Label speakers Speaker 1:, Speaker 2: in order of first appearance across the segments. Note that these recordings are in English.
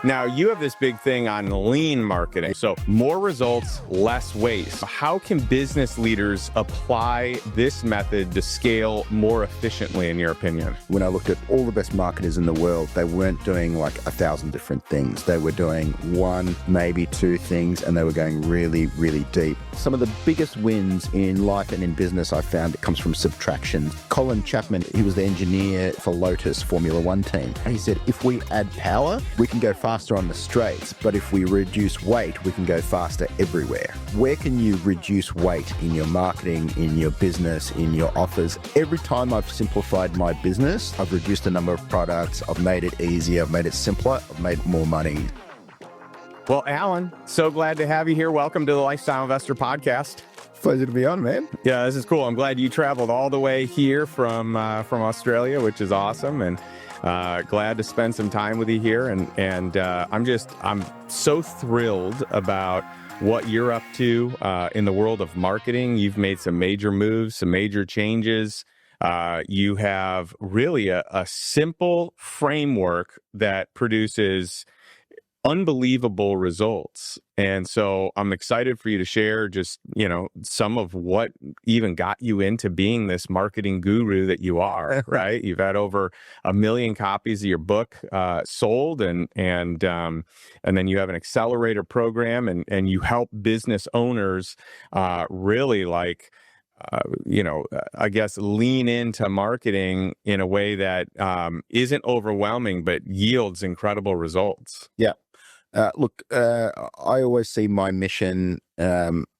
Speaker 1: Now, you have this big thing on lean marketing. So more results, less waste. How can business leaders apply this method to scale more efficiently, in your opinion?
Speaker 2: When I looked at all the best marketers in the world, they weren't doing like 1,000 different things. They were doing one, maybe two things, and they were going really, really deep. Some of the biggest wins in life and in business I found it comes from subtraction. Colin Chapman, he was the engineer for Lotus Formula One team. And he said, if we add power, we can go faster on the straights, but if we reduce weight, we can go faster everywhere. Where can you reduce weight in your marketing, in your business, in your offers? Every time I've simplified my business, I've reduced the number of products, I've made it easier, I've made it simpler, I've made more money.
Speaker 1: Well, Allan, so glad to have you here. Welcome to the Lifestyle Investor Podcast.
Speaker 2: Pleasure to be on, man.
Speaker 1: Yeah, this is cool. I'm glad you traveled all the way here from Australia, which is awesome, and glad to spend some time with you here. And I'm so thrilled about what you're up to in the world of marketing. You've made some major moves, some major changes. You have really a simple framework that produces unbelievable results. And so I'm excited for you to share just, some of what even got you into being this marketing guru that you are, right? You've had over 1 million copies of your book sold, and then you have an accelerator program, and you help business owners really I guess lean into marketing in a way that isn't overwhelming, but yields incredible results.
Speaker 2: Yeah. Look, I always see my mission,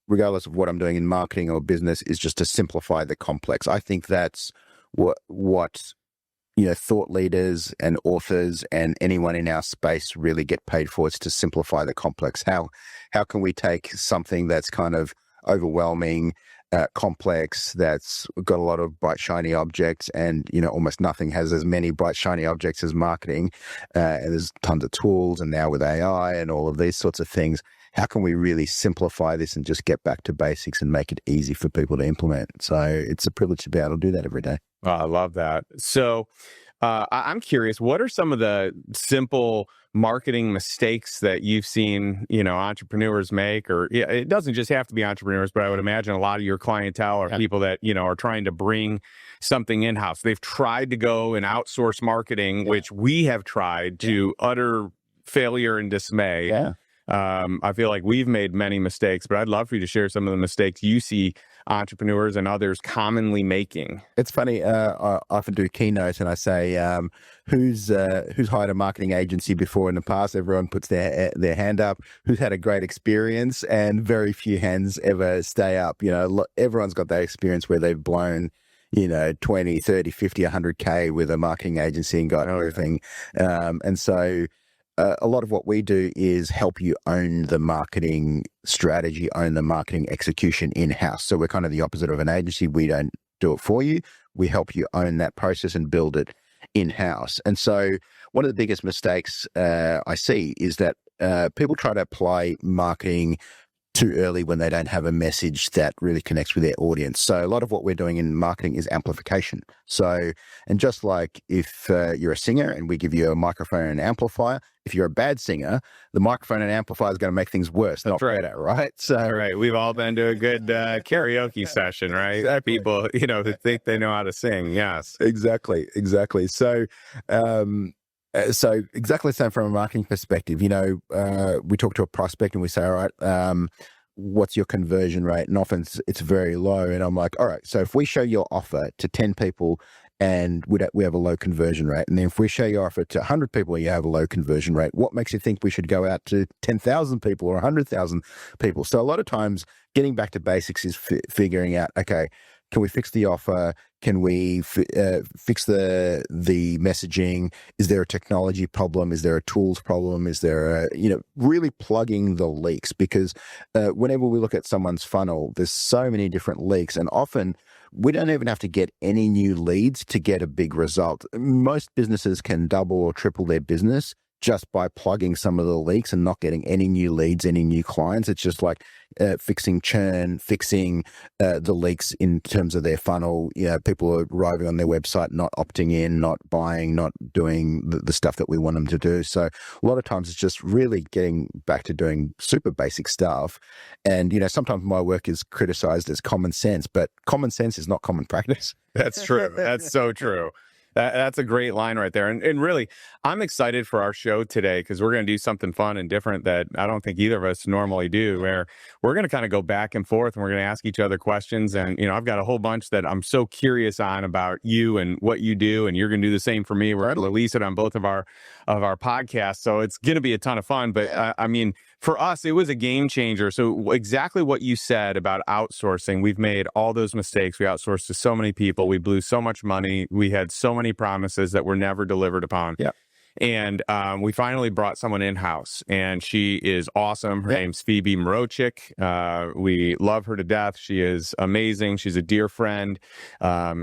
Speaker 2: regardless of what I'm doing in marketing or business, is just to simplify the complex. I think that's what thought leaders and authors and anyone in our space really get paid for. It's to simplify the complex. How can we take something that's kind of overwhelming, complex, that's got a lot of bright shiny objects, and almost nothing has as many bright shiny objects as marketing, and there's tons of tools, and now with AI and all of these sorts of things, how can we really simplify this and just get back to basics and make it easy for people to implement? So it's a privilege to be able to do that every day.
Speaker 1: Oh, I love that. So I'm curious, what are some of the simple marketing mistakes that you've seen, entrepreneurs make? Or it doesn't just have to be entrepreneurs, but I would imagine a lot of your clientele are people that, are trying to bring something in-house. They've tried to go and outsource marketing, which we have tried to utter failure and dismay.
Speaker 2: Yeah.
Speaker 1: I feel like we've made many mistakes, but I'd love for you to share some of the mistakes you see entrepreneurs and others commonly making.
Speaker 2: It's funny. I often do keynotes, and I say, "Who's hired a marketing agency before in the past?" Everyone puts their hand up. Who's had a great experience? And very few hands ever stay up. Everyone's got that experience where they've blown 20, 30, 50, 100K with a marketing agency and got everything. And so a lot of what we do is help you own the marketing strategy, own the marketing execution in-house. So we're kind of the opposite of an agency. We don't do it for you. We help you own that process and build it in-house. And so one of the biggest mistakes I see is that people try to apply marketing too early when they don't have a message that really connects with their audience. So a lot of what we're doing in marketing is amplification. So, and just like if you're a singer and we give you a microphone and an amplifier, if you're a bad singer, the microphone and amplifier is going to make things worse, not better, right? So,
Speaker 1: right. We've all been to a good karaoke session, right?
Speaker 2: Exactly.
Speaker 1: People, who think they know how to sing. Yes.
Speaker 2: Exactly. So, exactly the same from a marketing perspective. We talk to a prospect and we say, all right, what's your conversion rate? And often it's very low. And I'm like, all right, so if we show your offer to 10 people and we have a low conversion rate, and then if we show your offer to 100 people, you have a low conversion rate, what makes you think we should go out to 10,000 people or 100,000 people? So a lot of times getting back to basics is figuring out, okay, can we fix the offer? Can we fix the messaging? Is there a technology problem? Is there a tools problem? Is there really plugging the leaks? Because whenever we look at someone's funnel, there's so many different leaks, and often we don't even have to get any new leads to get a big result. Most businesses can double or triple their business just by plugging some of the leaks and not getting any new leads, any new clients. It's just like fixing churn, fixing the leaks in terms of their funnel. People are arriving on their website, not opting in, not buying, not doing the stuff that we want them to do. So a lot of times it's just really getting back to doing super basic stuff. And, sometimes my work is criticized as common sense, but common sense is not common practice.
Speaker 1: That's true. That's so true. That's a great line right there. And really, I'm excited for our show today because we're going to do something fun and different that I don't think either of us normally do, where we're going to kind of go back and forth and we're going to ask each other questions. And, I've got a whole bunch that I'm so curious on about you and what you do. And you're going to do the same for me. We're going to release it on both of our podcasts. So it's going to be a ton of fun. But for us, it was a game changer. So exactly what you said about outsourcing, we've made all those mistakes. We outsourced to so many people. We blew so much money. We had so many promises that were never delivered upon.
Speaker 2: Yeah.
Speaker 1: And we finally brought someone in-house, and she is awesome. Her name's Phoebe Mrochik. We love her to death. She is amazing. She's a dear friend.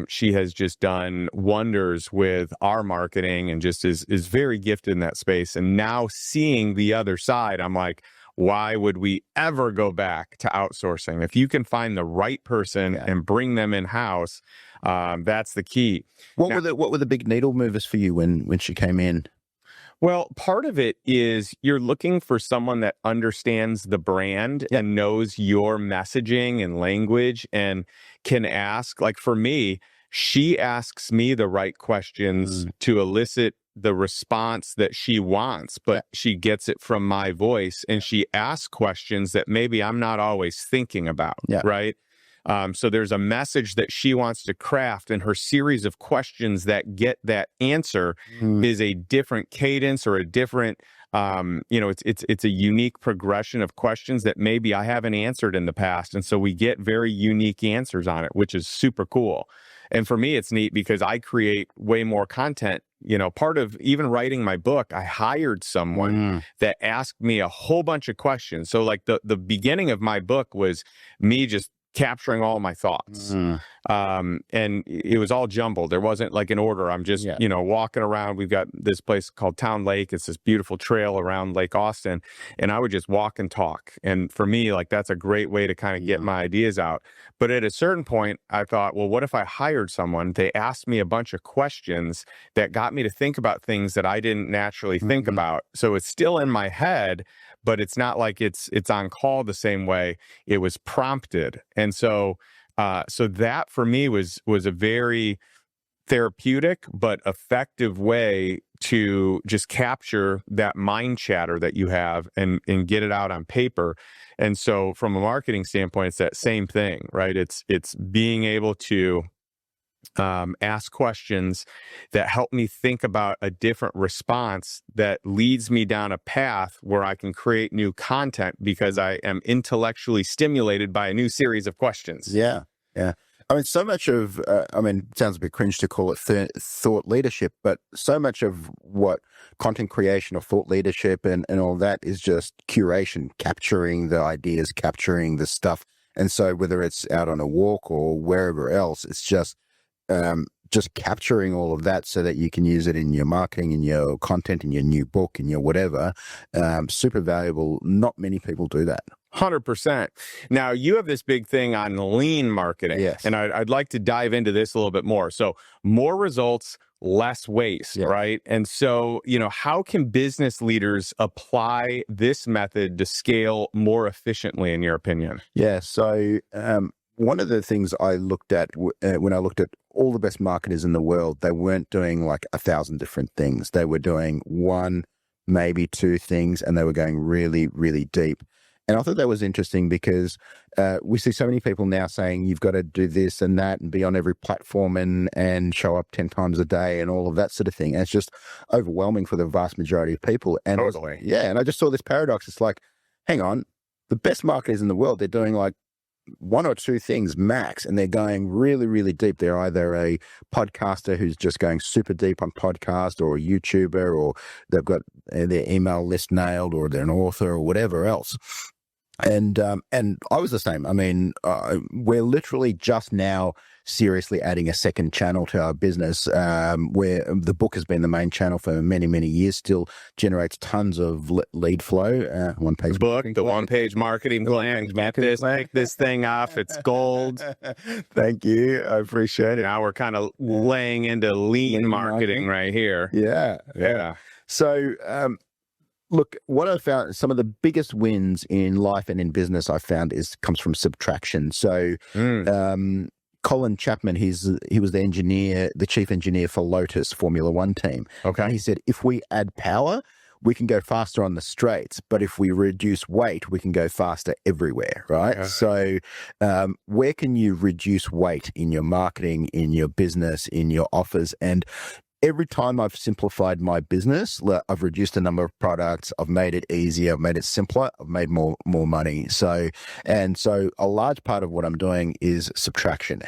Speaker 1: She has just done wonders with our marketing and just is very gifted in that space. And now seeing the other side, I'm like, why would we ever go back to outsourcing? If you can find the right person and bring them in-house, that's the key.
Speaker 2: What were the big needle movers for you when she came in?
Speaker 1: Well, part of it is you're looking for someone that understands the brand and knows your messaging and language and can ask. Like for me, she asks me the right questions to elicit the response that she wants, but she gets it from my voice, and she asks questions that maybe I'm not always thinking about, right? So there's a message that she wants to craft, and her series of questions that get that answer is a different cadence or a different, it's a unique progression of questions that maybe I haven't answered in the past. And so we get very unique answers on it, which is super cool. And for me, it's neat because I create way more content. Part of even writing my book, I hired someone that asked me a whole bunch of questions. So like the beginning of my book was me just capturing all my thoughts. And it was all jumbled. There wasn't like an order. I'm just, walking around. We've got this place called Town Lake. It's this beautiful trail around Lake Austin. And I would just walk and talk. And for me, like, that's a great way to kind of get my ideas out. But at a certain point, I thought, well, what if I hired someone? They asked me a bunch of questions that got me to think about things that I didn't naturally think about. So it's still in my head, but it's not like it's on call the same way. It was prompted. And so that for me was a very therapeutic but effective way to just capture that mind chatter that you have and get it out on paper. And so from a marketing standpoint, it's that same thing, right? It's being able to ask questions that help me think about a different response that leads me down a path where I can create new content because I am intellectually stimulated by a new series of questions.
Speaker 2: Yeah. I mean, so much of, it sounds a bit cringe to call it thought leadership, but so much of what content creation or thought leadership and all that is just curation, capturing the ideas, capturing the stuff. And so whether it's out on a walk or wherever else, it's just capturing all of that so that you can use it in your marketing, in your content, in your new book, in your whatever. Super valuable. Not many people do that.
Speaker 1: 100%. Now, you have this big thing on lean marketing.
Speaker 2: Yes.
Speaker 1: And I'd like to dive into this a little bit more. So more results, less waste, right? And so, how can business leaders apply this method to scale more efficiently, in your opinion?
Speaker 2: Yeah. So, one of the things I looked at when I looked at all the best marketers in the world, they weren't doing like 1,000 different things. They were doing one, maybe two things, and they were going really, really deep. And I thought that was interesting because we see so many people now saying you've got to do this and that and be on every platform and show up 10 times a day and all of that sort of thing. And it's just overwhelming for the vast majority of people. And
Speaker 1: totally.
Speaker 2: And I just saw this paradox. It's like, hang on, the best marketers in the world, they're doing like one or two things max, and they're going really, really deep. They're either a podcaster who's just going super deep on podcast, or a YouTuber, or they've got their email list nailed, or they're an author or whatever else. And I was the same. I mean, we're literally just now seriously adding a second channel to our business, where the book has been the main channel for many, many years, still generates tons of lead flow. One-page
Speaker 1: book, the one-page marketing plan. Make this thing off. It's gold.
Speaker 2: Thank you. I appreciate it.
Speaker 1: Now we're kind of laying into lean marketing right here.
Speaker 2: Yeah. So, look, what I found, some of the biggest wins in life and in business I found comes from subtraction. So, Colin Chapman, he was the chief engineer for Lotus Formula One team.
Speaker 1: Okay.
Speaker 2: And he said, if we add power, we can go faster on the straights, but if we reduce weight, we can go faster everywhere, right? Okay. So where can you reduce weight in your marketing, in your business, in your offers? And every time I've simplified my business, I've reduced the number of products, I've made it easier, I've made it simpler, I've made more money. So a large part of what I'm doing is subtraction.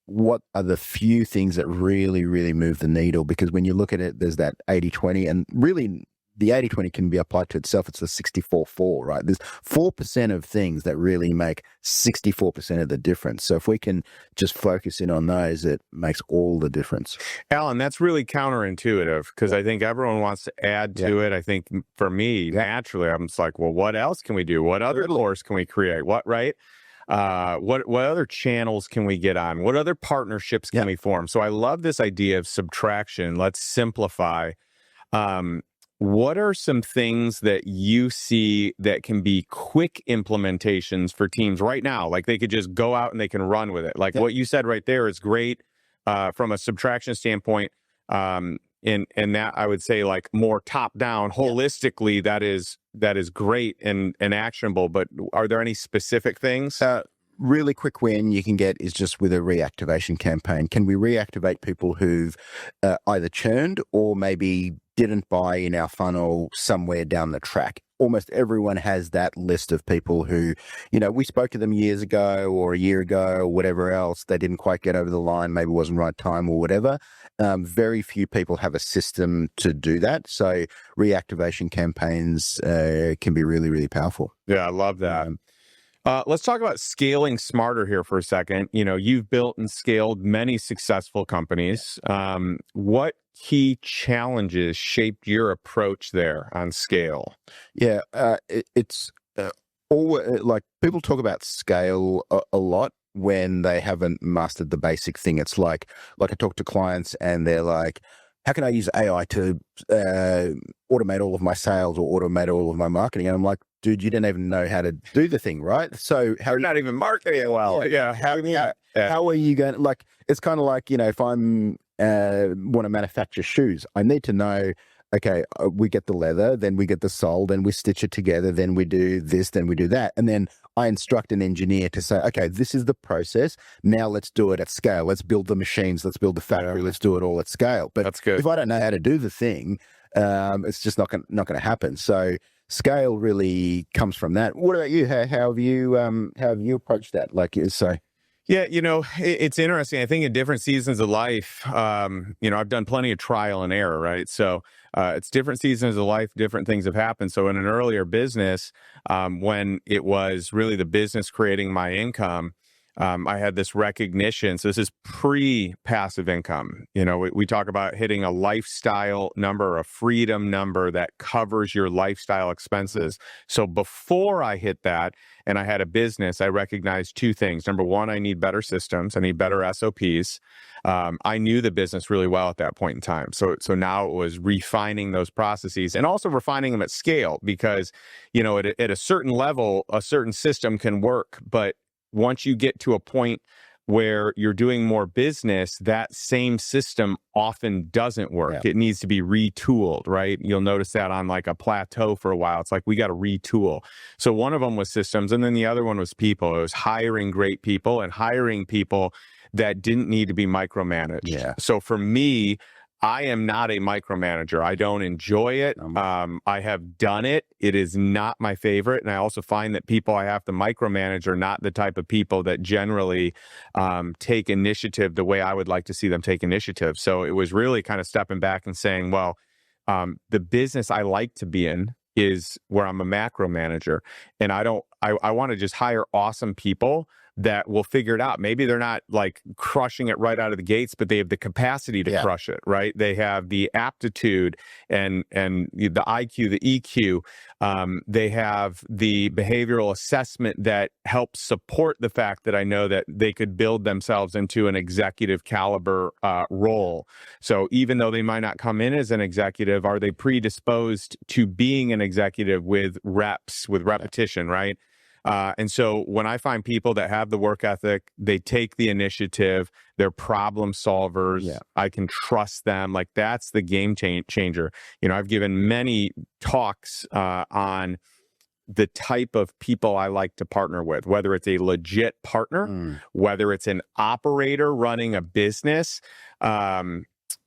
Speaker 2: What are the few things that really, really move the needle? Because when you look at it, there's that 80-20, and really the 80-20 can be applied to itself. It's the 64-4, right? There's 4% of things that really make 64% of the difference. So if we can just focus in on those, it makes all the difference.
Speaker 1: Allan, that's really counterintuitive, because I think everyone wants to add to it. I think for me, naturally, I'm just like, well, what else can we do? What other lures can we create? What other channels can we get on? What other partnerships can we form? So I love this idea of subtraction. Let's simplify. What are some things that you see that can be quick implementations for teams right now? Like they could just go out and they can run with it. Like what you said right there is great from a subtraction standpoint. And that I would say like more top down, holistically, that is great and actionable. But are there any specific things?
Speaker 2: Really quick win you can get is just with a reactivation campaign. Can we reactivate people who've either churned or maybe didn't buy in our funnel somewhere down the track? Almost everyone has that list of people who, we spoke to them years ago or a year ago or whatever else. They didn't quite get over the line, maybe it wasn't right time or whatever. Very few people have a system to do that. So reactivation campaigns can be really, really powerful.
Speaker 1: Yeah, I love that. Let's talk about scaling smarter here for a second. You've built and scaled many successful companies. What key challenges shaped your approach there on scale?
Speaker 2: Yeah, it's like people talk about scale a lot when they haven't mastered the basic thing. It's like I talk to clients and they're like, how can I use AI to automate all of my sales or automate all of my marketing? And I'm like, dude, you don't even know how to do the thing, right? So
Speaker 1: you're not even marketing it well.
Speaker 2: Yeah. How are you going? Like, it's kind of like, if I'm want to manufacture shoes, I need to know, okay, we get the leather, then we get the sole, then we stitch it together, then we do this, then we do that. And then I instruct an engineer to say, okay, this is the process. Now let's do it at scale. Let's build the machines. Let's build the factory. Let's do it all at scale. But
Speaker 1: that's good.
Speaker 2: If I don't know how to do the thing, it's just not going to happen. So scale really comes from that. What about you? How have you approached that?
Speaker 1: Yeah, it's interesting. I think in different seasons of life, I've done plenty of trial and error, right? So it's different seasons of life, different things have happened. So in an earlier business, when it was really the business creating my income, I had this recognition. So this is pre-passive income. We talk about hitting a lifestyle number, a freedom number that covers your lifestyle expenses. So before I hit that and I had a business, I recognized two things. Number one, I need better systems. I need better SOPs. I knew the business really well at that point in time. So now it was refining those processes and also refining them at scale because, at a certain level, a certain system can work, but once you get to a point where you're doing more business, that same system often doesn't work. Yeah. It needs to be retooled, right? You'll notice that on like a plateau for a while. It's like, we got to retool. So one of them was systems, and then the other one was people. It was hiring great people and hiring people that didn't need to be micromanaged.
Speaker 2: Yeah.
Speaker 1: So for me, I am not a micromanager. I don't enjoy it. I have done it. It is not my favorite. And I also find that people I have to micromanage are not the type of people that generally take initiative the way I would like to see them take initiative. So it was really kind of stepping back and saying, well, the business I like to be in, is where I'm a macro manager, and I want to just hire awesome people that will figure it out. Maybe they're not like crushing it right out of the gates, but they have the capacity to crush it, right? They have the aptitude and the IQ, the EQ. They have the behavioral assessment that helps support the fact that I know that they could build themselves into an executive caliber role. So even though they might not come in as an executive, are they predisposed to being an executive with reps, with repetition, right? And so when I find people that have the work ethic, they take the initiative, they're problem solvers, I can trust them. Like, that's the game changer. You know, I've given many talks on the type of people I like to partner with, whether it's a legit partner, whether it's an operator running a business,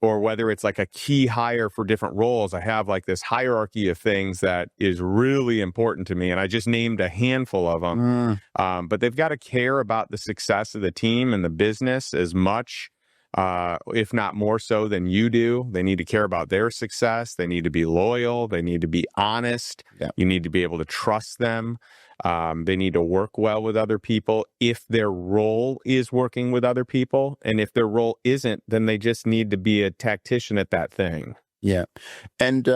Speaker 1: or whether it's like a key hire for different roles. I have like this hierarchy of things that is really important to me. And I just named a handful of them. But they've got to care about the success of the team and the business as much, if not more so than you do. They need to care about their success. They need to be loyal. They need to be honest. You need to be able to trust them. They need to work well with other people if their role is working with other people. And if their role isn't, then they just need to be a tactician at that thing.
Speaker 2: Yeah. And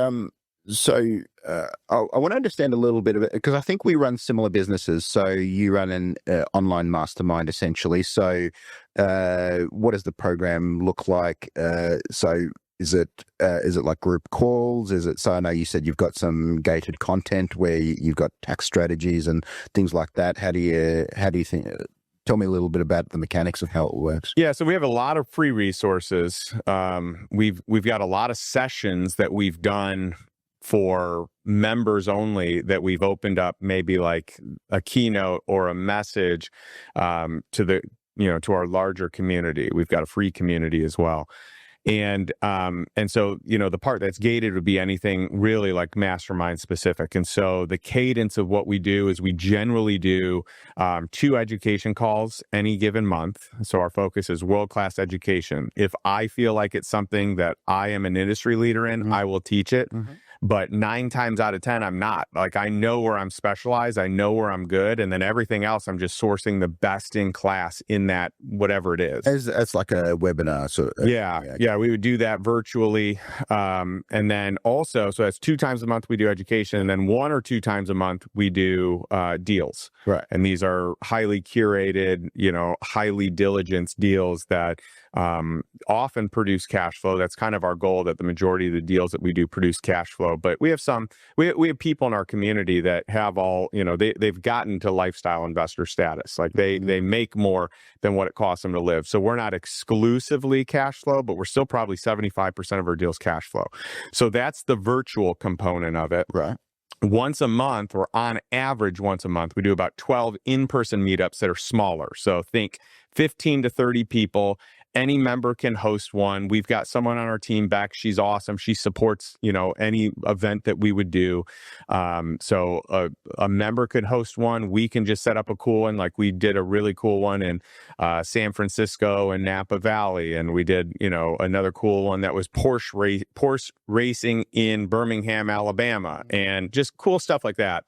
Speaker 2: so I want to understand a little bit of it, because I think we run similar businesses. So you run an online mastermind, essentially. So what does the program look like? So is it like group calls? Is it, so I know you said you've got some gated content where you've got tax strategies and things like that. How do you think? Tell me a little bit about the mechanics of how it works.
Speaker 1: Yeah, so we have a lot of free resources. We've got a lot of sessions that we've done for members only, that we've opened up, maybe like a keynote or a message to the, to our larger community. We've got a free community as well. And so, the part that's gated would be anything really like Mastermind specific. And so the cadence of what we do is we generally do 2 education calls any given month. So our focus is world-class education. If I feel like it's something that I am an industry leader in, I will teach it. But 9 times out of 10, I'm not. Like, I know where I'm specialized. I know where I'm good. And then everything else, I'm just sourcing the best in class in that, whatever it is.
Speaker 2: It's like a webinar. So
Speaker 1: yeah, we would do that virtually. And then also, so that's 2 times a month we do education. And then 1 or 2 times a month we do deals.
Speaker 2: Right.
Speaker 1: And these are highly curated, highly diligenced deals that often produce cash flow. That's kind of our goal, that the majority of the deals that we do produce cash flow. But we have we have people in our community that have all, they've gotten to lifestyle investor status. Like they make more than what it costs them to live. So we're not exclusively cash flow, but we're still probably 75% of our deals cash flow. So that's the virtual component of it.
Speaker 2: Right.
Speaker 1: Once a month, or on average once a month, we do about 12 in-person meetups that are smaller. So think 15 to 30 people. Any member can host one. We've got someone on our team, Beck. She's awesome. She supports, any event that we would do. So a member could host one. We can just set up a cool one. Like, we did a really cool one in San Francisco and Napa Valley. And we did, another cool one that was Porsche racing in Birmingham, Alabama, and just cool stuff like that.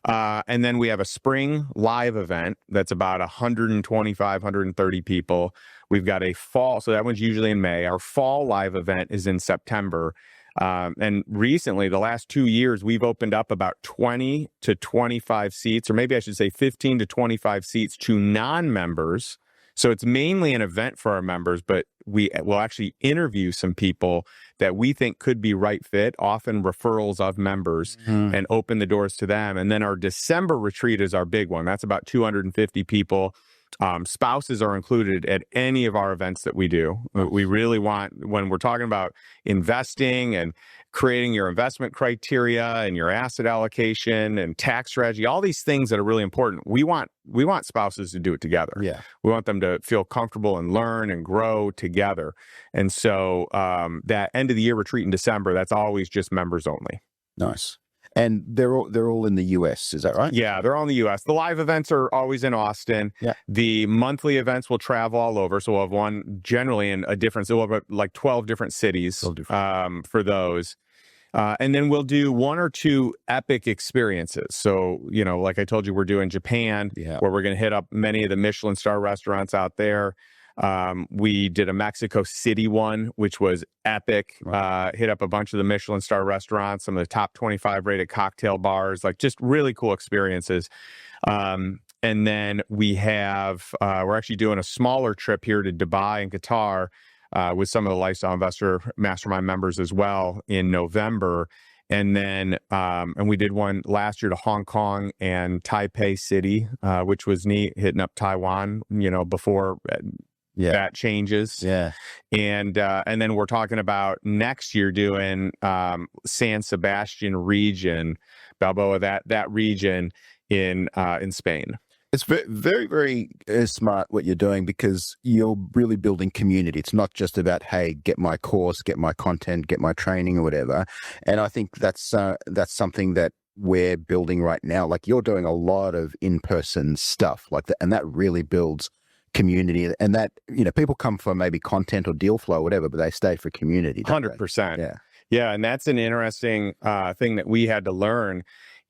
Speaker 1: And then we have a spring live event that's about 125, 130 people. We've got a fall, so that one's usually in May. Our fall live event is in September. And recently, the last 2 years, we've opened up about 20 to 25 seats, or maybe I should say 15 to 25 seats to non-members. So it's mainly an event for our members, but we will actually interview some people that we think could be right fit, often referrals of members, and open the doors to them. And then our December retreat is our big one. That's about 250 people. Spouses are included at any of our events that we do. We really want, when we're talking about investing and creating your investment criteria and your asset allocation and tax strategy, all these things that are really important, we want spouses to do it together.
Speaker 2: Yeah.
Speaker 1: We want them to feel comfortable and learn and grow together. And so that end of the year retreat in December, that's always just members only.
Speaker 2: Nice. And they're all in the US, is that right?
Speaker 1: Yeah, they're all in the US. The live events are always in Austin.
Speaker 2: Yeah.
Speaker 1: The monthly events will travel all over. So we'll have one generally in a different, so we'll have like 12 different cities for those. And then we'll do 1 or 2 epic experiences. So, like I told you, we're doing Japan, where we're going to hit up many of the Michelin star restaurants out there. We did a Mexico City one, which was epic. Hit up a bunch of the Michelin star restaurants, some of the top 25 rated cocktail bars, like just really cool experiences. And then we have, we're actually doing a smaller trip here to Dubai and Qatar with some of the Lifestyle Investor Mastermind members as well in November. And then, and we did one last year to Hong Kong and Taipei City, which was neat, hitting up Taiwan, before that changes. And then we're talking about next year doing San Sebastian region, Balboa, that region in Spain.
Speaker 2: It's very, very smart what you're doing, because you're really building community. It's not just about, hey, get my course, get my content, get my training or whatever. And I think that's something that we're building right now. Like, you're doing a lot of in-person stuff like that, and that really builds community. And that, people come for maybe content or deal flow or whatever, but they stay for community.
Speaker 1: 100%. Yeah. And that's an interesting thing that we had to learn,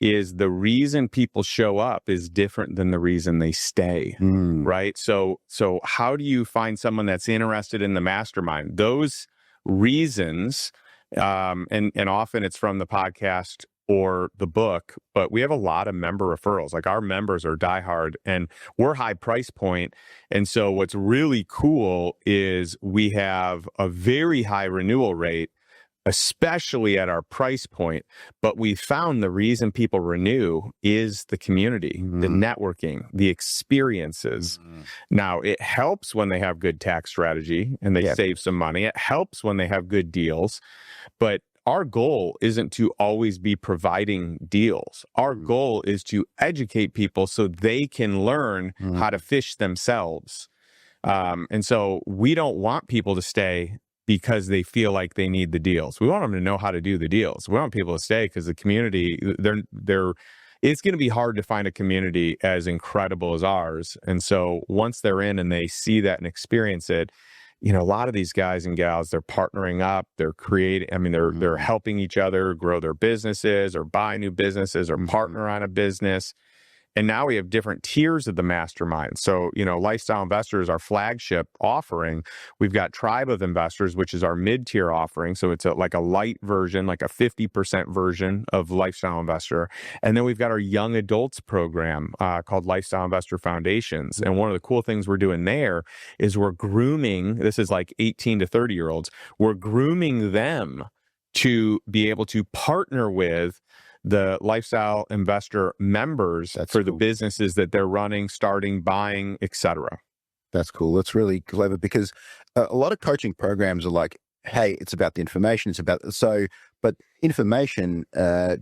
Speaker 1: is the reason people show up is different than the reason they stay, right? So how do you find someone that's interested in the mastermind? Those reasons, and often it's from the podcast or the book, but we have a lot of member referrals. Like, our members are diehard, and we're high price point. And so what's really cool is we have a very high renewal rate, especially at our price point. But we found the reason people renew is the community, the networking, the experiences. Now, it helps when they have good tax strategy and they save some money. It helps when they have good deals. But our goal isn't to always be providing deals. Our goal is to educate people so they can learn how to fish themselves. And so we don't want people to stay because they feel like they need the deals. We want them to know how to do the deals. We want people to stay because the community, it's going to be hard to find a community as incredible as ours. And so once they're in and they see that and experience it, a lot of these guys and gals, they're partnering up, they're creating, they're helping each other grow their businesses or buy new businesses or partner on a business. And now we have different tiers of the mastermind. So, Lifestyle Investor is our flagship offering. We've got Tribe of Investors, which is our mid-tier offering. So it's like a light version, like a 50% version of Lifestyle Investor. And then we've got our young adults program called Lifestyle Investor Foundations. And one of the cool things we're doing there is we're grooming, this is like 18 to 30-year-olds, we're grooming them to be able to partner with the Lifestyle Investor members for the businesses that they're running, starting, buying, etc.
Speaker 2: That's cool. That's really clever, because a lot of coaching programs are like, hey, it's about the information. But information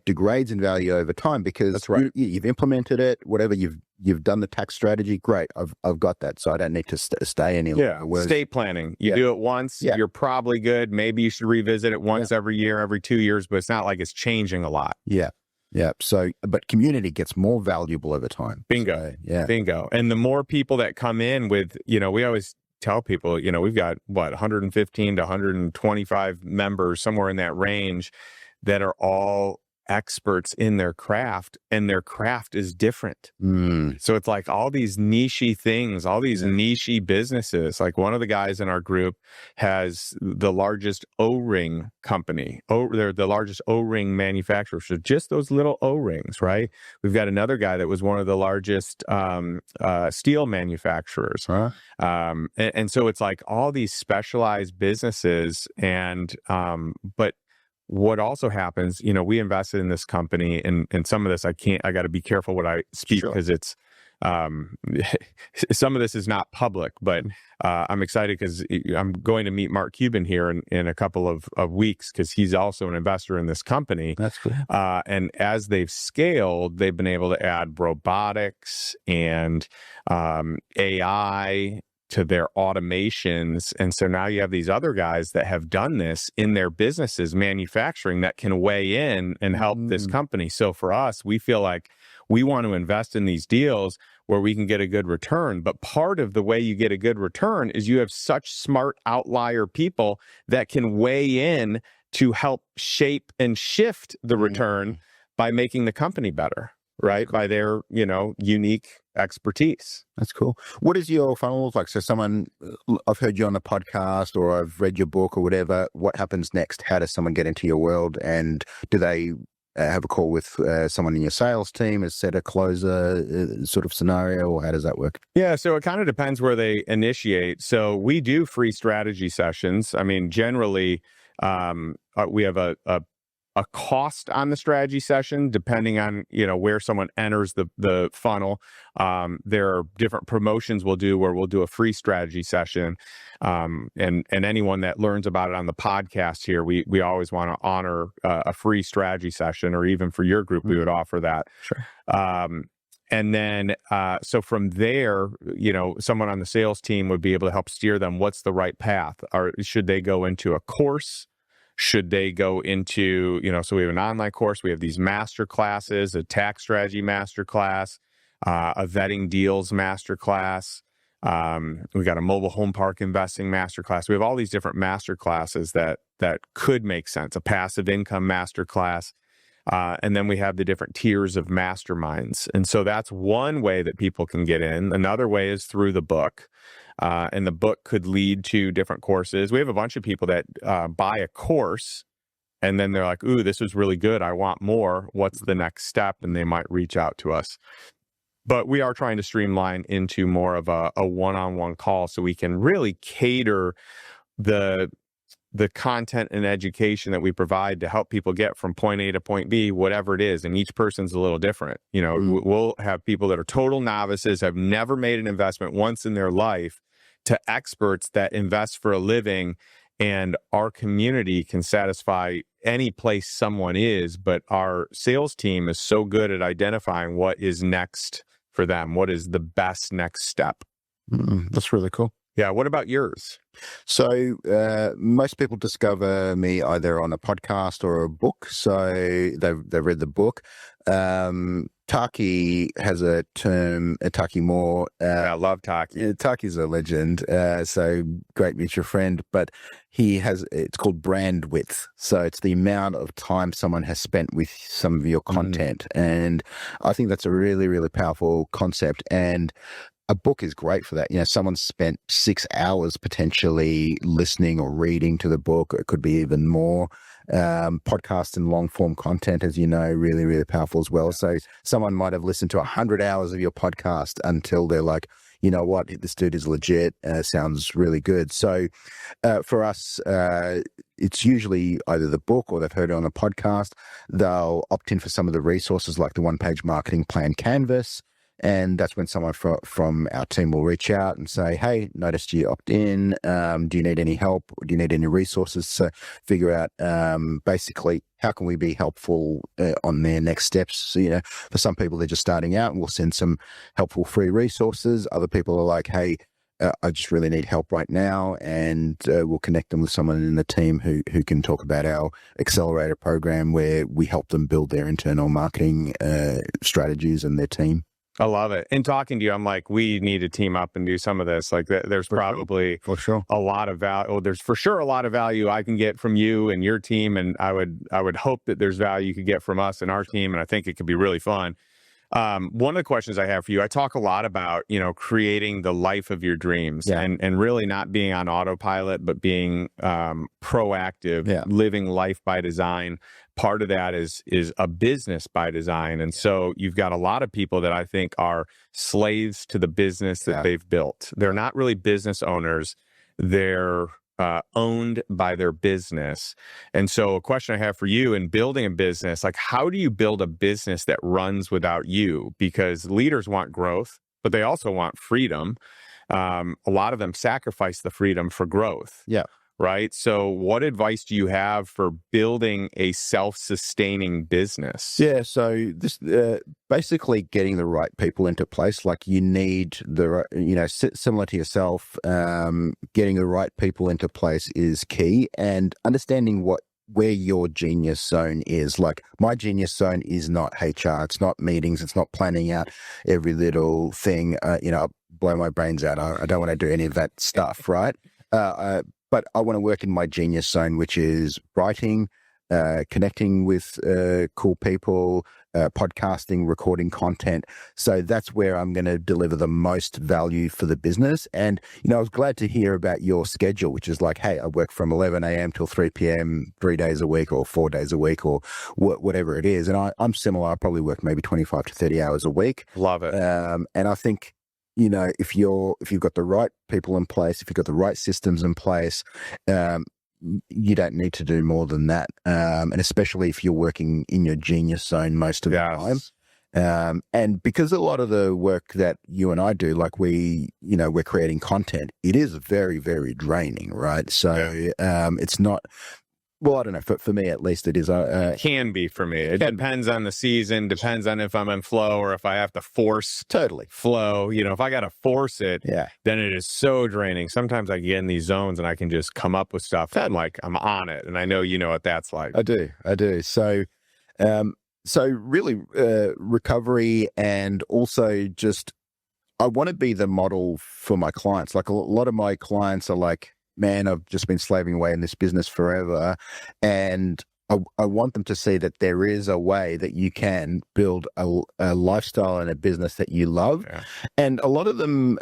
Speaker 2: degrades in value over time, because you've implemented it, whatever, you've done the tax strategy. Great. I've got that. So I don't need to stay any longer.
Speaker 1: Estate planning. You do it once, you're probably good. Maybe you should revisit it once every year, every 2 years, but it's not like it's changing a lot.
Speaker 2: So, but community gets more valuable over time.
Speaker 1: Bingo. Bingo. And the more people that come in with, we always tell people, we've got 115 to 125 members, somewhere in that range, that are all experts in their craft, and their craft is different. So it's like all these niche things, all these niche businesses. Like, one of the guys in our group has the largest O-ring company. They're the largest O-ring manufacturer. So just those little O-rings, right? We've got another guy that was one of the largest steel manufacturers. And so it's like all these specialized businesses. And but what also happens, we invested in this company, and some of this I got to be careful what I speak, because it's some of this is not public, but I'm excited because I'm going to meet Mark Cuban here in a couple of weeks, because he's also an investor in this company.
Speaker 2: That's cool.
Speaker 1: And as they've scaled, they've been able to add robotics and AI to their automations. And so now you have these other guys that have done this in their businesses, manufacturing, that can weigh in and help this company. So for us, we feel like we want to invest in these deals where we can get a good return. But part of the way you get a good return is you have such smart outlier people that can weigh in to help shape and shift the return by making the company better, right? By their, unique expertise.
Speaker 2: That's cool. What does your funnel look like? So I've heard you on the podcast or I've read your book or whatever. What happens next? How does someone get into your world? And do they have a call with someone in your sales team, a set a closer sort of scenario, or how does that work?
Speaker 1: Yeah, so it kind of depends where they initiate. So we do free strategy sessions. I mean, generally, we have a cost on the strategy session, depending on, where someone enters the funnel. There are different promotions we'll do where we'll do a free strategy session. And anyone that learns about it on the podcast here, we always want to honor a free strategy session, or even for your group, we would offer that.
Speaker 2: Sure.
Speaker 1: And then, so from there, someone on the sales team would be able to help steer them. What's the right path? Or should they go into a course? Should they go into, so we have an online course, we have these master classes, a tax strategy master class, a vetting deals master class. We got a mobile home park investing master class. We have all these different master classes that could make sense, a passive income master class. And then we have the different tiers of masterminds. And so that's one way that people can get in. Another way is through the book. And the book could lead to different courses. We have a bunch of people that buy a course and then they're like, ooh, this was really good. I want more. What's the next step? And they might reach out to us. But we are trying to streamline into more of a one-on-one call so we can really cater the content and education that we provide to help people get from point A to point B, whatever it is. And each person's a little different. We'll have people that are total novices, have never made an investment once in their life, to experts that invest for a living. And our community can satisfy any place someone is, but our sales team is so good at identifying what is next for them. What is the best next step?
Speaker 2: That's really cool.
Speaker 1: Yeah. What about yours?
Speaker 2: So most people discover me either on a podcast or a book. So they've read the book. Taki has a term, Taki Moore.
Speaker 1: I love Taki.
Speaker 2: Taki's a legend, so great mutual friend, but it's called brand width. So it's the amount of time someone has spent with some of your content. And I think that's a really, really powerful concept. And a book is great for that. Someone spent 6 hours potentially listening or reading to the book. It could be even more. Podcast and long form content, as you know, really, really powerful as well. So someone might have listened to 100 hours of your podcast until they're like, you know what, this dude is legit. Sounds really good. So for us, it's usually either the book or they've heard it on a podcast. They'll opt in for some of the resources like the one-page marketing plan canvas. And that's when someone from our team will reach out and say, hey, noticed you opt in. Do you need any help? Do you need any resources to figure out basically how can we be helpful on their next steps? So, for some people, they're just starting out and we'll send some helpful free resources. Other people are like, hey, I just really need help right now. And we'll connect them with someone in the team who can talk about our accelerator program where we help them build their internal marketing strategies and their team.
Speaker 1: I love it. And talking to you, I'm like, we need to team up and do some of this. Like, there's probably a lot of value. Oh, there's for sure a lot of value I can get from you and your team. And I would hope that there's value you could get from us and our team. And I think it could be really fun. One of the questions I have for you, I talk a lot about, creating the life of your dreams and really not being on autopilot, but being proactive, living life by design. Part of that is a business by design. And so you've got a lot of people that I think are slaves to the business that they've built. They're not really business owners. They're owned by their business. And so a question I have for you in building a business, like how do you build a business that runs without you? Because leaders want growth, but they also want freedom. A lot of them sacrifice the freedom for growth.
Speaker 2: Yeah.
Speaker 1: Right. So what advice do you have for building a self-sustaining business?
Speaker 2: Yeah. So this basically getting the right people into place, like you need similar to yourself, getting the right people into place is key, and understanding where your genius zone is. Like my genius zone is not HR. It's not meetings. It's not planning out every little thing, blow my brains out. I don't want to do any of that stuff. Right. but I want to work in my genius zone, which is writing, connecting with cool people, podcasting, recording content. So that's where I'm going to deliver the most value for the business. And, I was glad to hear about your schedule, which is like, hey, I work from 11 a.m. till 3 p.m. 3 days a week or 4 days a week or whatever it is. And I'm similar. I probably work maybe 25 to 30 hours a week.
Speaker 1: Love it.
Speaker 2: And I think, if you've got the right people in place, if you've got the right systems in place, you don't need to do more than that. And especially if you're working in your genius zone most of the time. And because a lot of the work that you and I do, like we're creating content, it is very, very draining, right? So it's not, well, I don't know, for me at least it is.
Speaker 1: Can be for me. It depends on the season, depends on if I'm in flow or if I have to force flow. If I got to force it, then it is so draining. Sometimes I get in these zones and I can just come up with stuff and I'm on it. And I know you know what that's like.
Speaker 2: I do. So really recovery, and also just, I want to be the model for my clients. Like a lot of my clients are like, man, I've just been slaving away in this business forever. And I want them to see that there is a way that you can build a lifestyle and a business that you love. Yeah. And a lot of them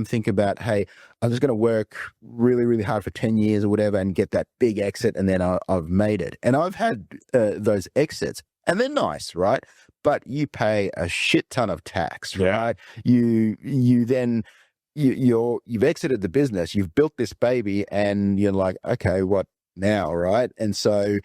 Speaker 2: think about, hey, I'm just going to work really, really hard for 10 years or whatever and get that big exit, and then I've made it. And I've had those exits, and they're nice, right? But you pay a shit ton of tax, right? You then... You've exited the business, you've built this baby, and you're like, okay, what now, right? And so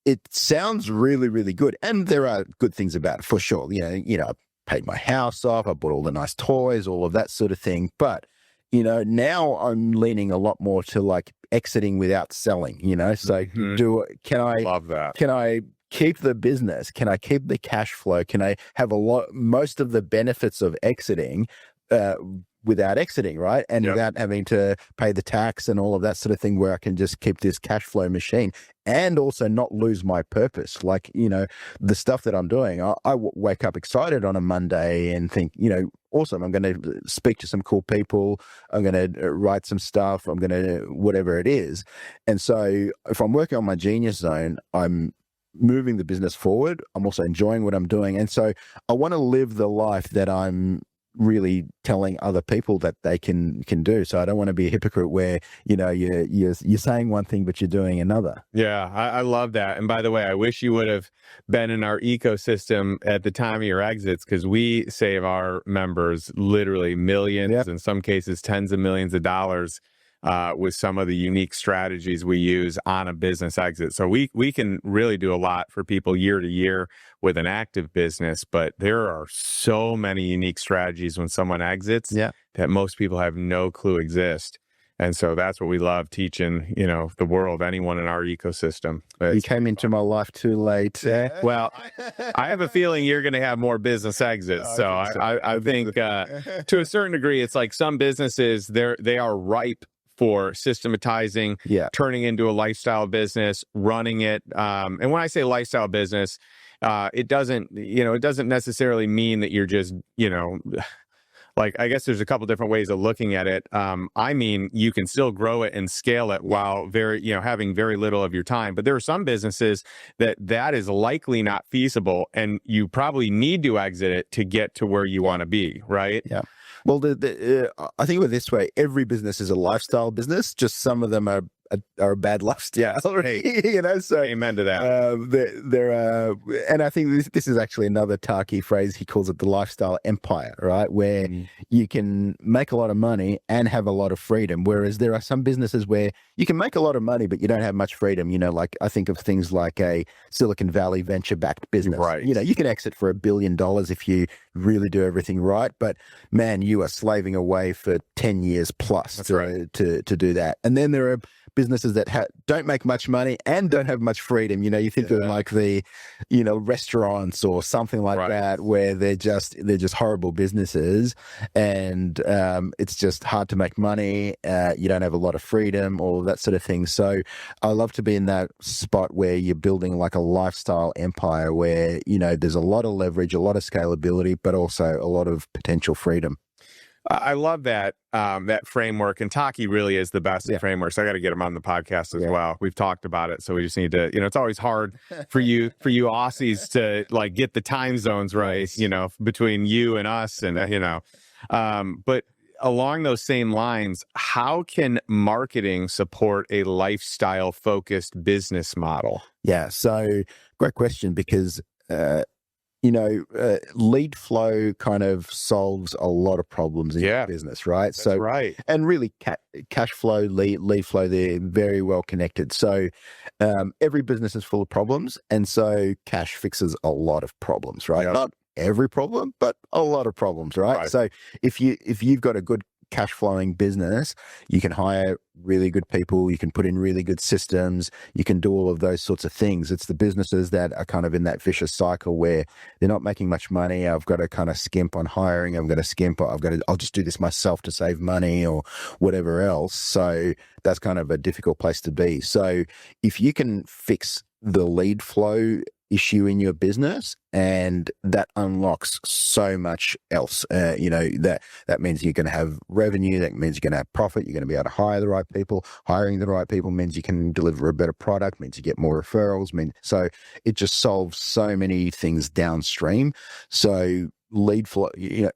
Speaker 2: it sounds really, really good, and there are good things about it for sure. I paid my house off, I bought all the nice toys, all of that sort of thing. But now I'm leaning a lot more to like exiting without selling. So can I
Speaker 1: love that?
Speaker 2: Can I keep the business? Can I keep the cash flow? Can I have most of the benefits of exiting? Without exiting, right? And without having to pay the tax and all of that sort of thing, where I can just keep this cash flow machine and also not lose my purpose. Like, the stuff that I'm doing, I wake up excited on a Monday and think, awesome, I'm going to speak to some cool people. I'm going to write some stuff. I'm going to whatever it is. And so if I'm working on my genius zone, I'm moving the business forward. I'm also enjoying what I'm doing. And so I want to live the life that I'm really telling other people that they can do. So I don't want to be a hypocrite where you're saying one thing but you're doing another.
Speaker 1: Yeah, I love that. And by the way, I wish you would have been in our ecosystem at the time of your exits, because we save our members literally millions, in some cases tens of millions of dollars, with some of the unique strategies we use on a business exit. So we can really do a lot for people year to year with an active business, but there are so many unique strategies when someone exits that most people have no clue exist. And so that's what we love teaching, the world, anyone in our ecosystem.
Speaker 2: You came into my life too late.
Speaker 1: Well, I have a feeling you're going to have more business exits. So I think to a certain degree, it's like some businesses, they are ripe for systematizing, turning into a lifestyle business, running it. And when I say lifestyle business, it doesn't necessarily mean that you're just, like, I guess there's a couple different ways of looking at it. I mean, you can still grow it and scale it while having very little of your time. But there are some businesses that is likely not feasible, and you probably need to exit it to get to where you want to be, right?
Speaker 2: Yeah. Well, I think of it this way: every business is a lifestyle business. Just some of them are a bad lifestyle. So
Speaker 1: amen to that.
Speaker 2: And I think this is actually another Taki phrase. He calls it the lifestyle empire, right? Where you can make a lot of money and have a lot of freedom. Whereas there are some businesses where you can make a lot of money, but you don't have much freedom. Like I think of things like a Silicon Valley venture-backed business.
Speaker 1: Right.
Speaker 2: You can exit for $1 billion if you really do everything right. But man, you are slaving away for 10 years plus to do that. And then there are businesses that don't make much money and don't have much freedom. You think of like the, restaurants or something like that, where they're just horrible businesses, and it's just hard to make money. You don't have a lot of freedom, all of that sort of thing. So I love to be in that spot where you're building like a lifestyle empire where, there's a lot of leverage, a lot of scalability, but also a lot of potential freedom.
Speaker 1: I love that that framework, and Taki really is the best at frameworks. I got to get him on the podcast as well. We've talked about it, so we just need to. It's always hard for you Aussies to like get the time zones right. Between you and us, and but along those same lines, how can marketing support a lifestyle focused business model?
Speaker 2: Yeah, so great question, because lead flow kind of solves a lot of problems in your business, right?
Speaker 1: That's right.
Speaker 2: And really cash flow, lead flow, they're very well connected. So every business is full of problems, and so cash fixes a lot of problems, right? Not every problem, but a lot of problems, right? So if you've got a good cash flowing business, you can hire really good people, you can put in really good systems, you can do all of those sorts of things. It's the businesses that are kind of in that vicious cycle where they're not making much money. I've got to kind of skimp on hiring. I'll just do this myself to save money or whatever else. So that's kind of a difficult place to be. So if you can fix the lead flow issue in your business, and that unlocks so much else. That means you're going to have revenue. That means you're going to have profit. You're going to be able to hire the right people. Hiring the right people means you can deliver a better product. Means you get more referrals. So it just solves so many things downstream. So lead flow,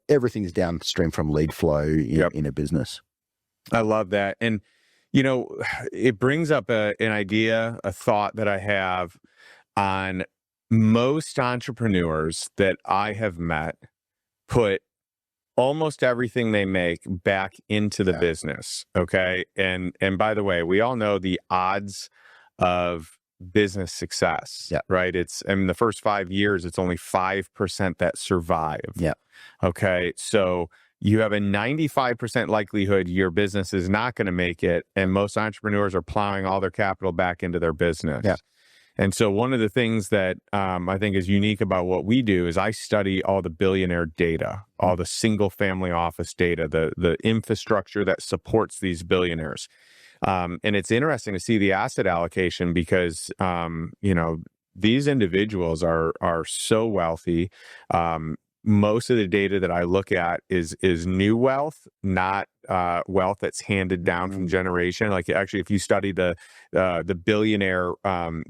Speaker 2: everything's downstream from lead flow in a business.
Speaker 1: I love that, and it brings up an idea, a thought that I have on. Most entrepreneurs that I have met put almost everything they make back into the business. Okay. And by the way, we all know the odds of business success, right? In the first 5 years, it's only 5% that survive. Yeah. Okay. So you have a 95% likelihood your business is not going to make it. And most entrepreneurs are plowing all their capital back into their business. Yeah. And so one of the things that I think is unique about what we do is I study all the billionaire data, all the single family office data, the infrastructure that supports these billionaires. And it's interesting to see the asset allocation because, these individuals are so wealthy. Most of the data that I look at is new wealth, not wealth that's handed down from generation. Like actually, if you study the billionaire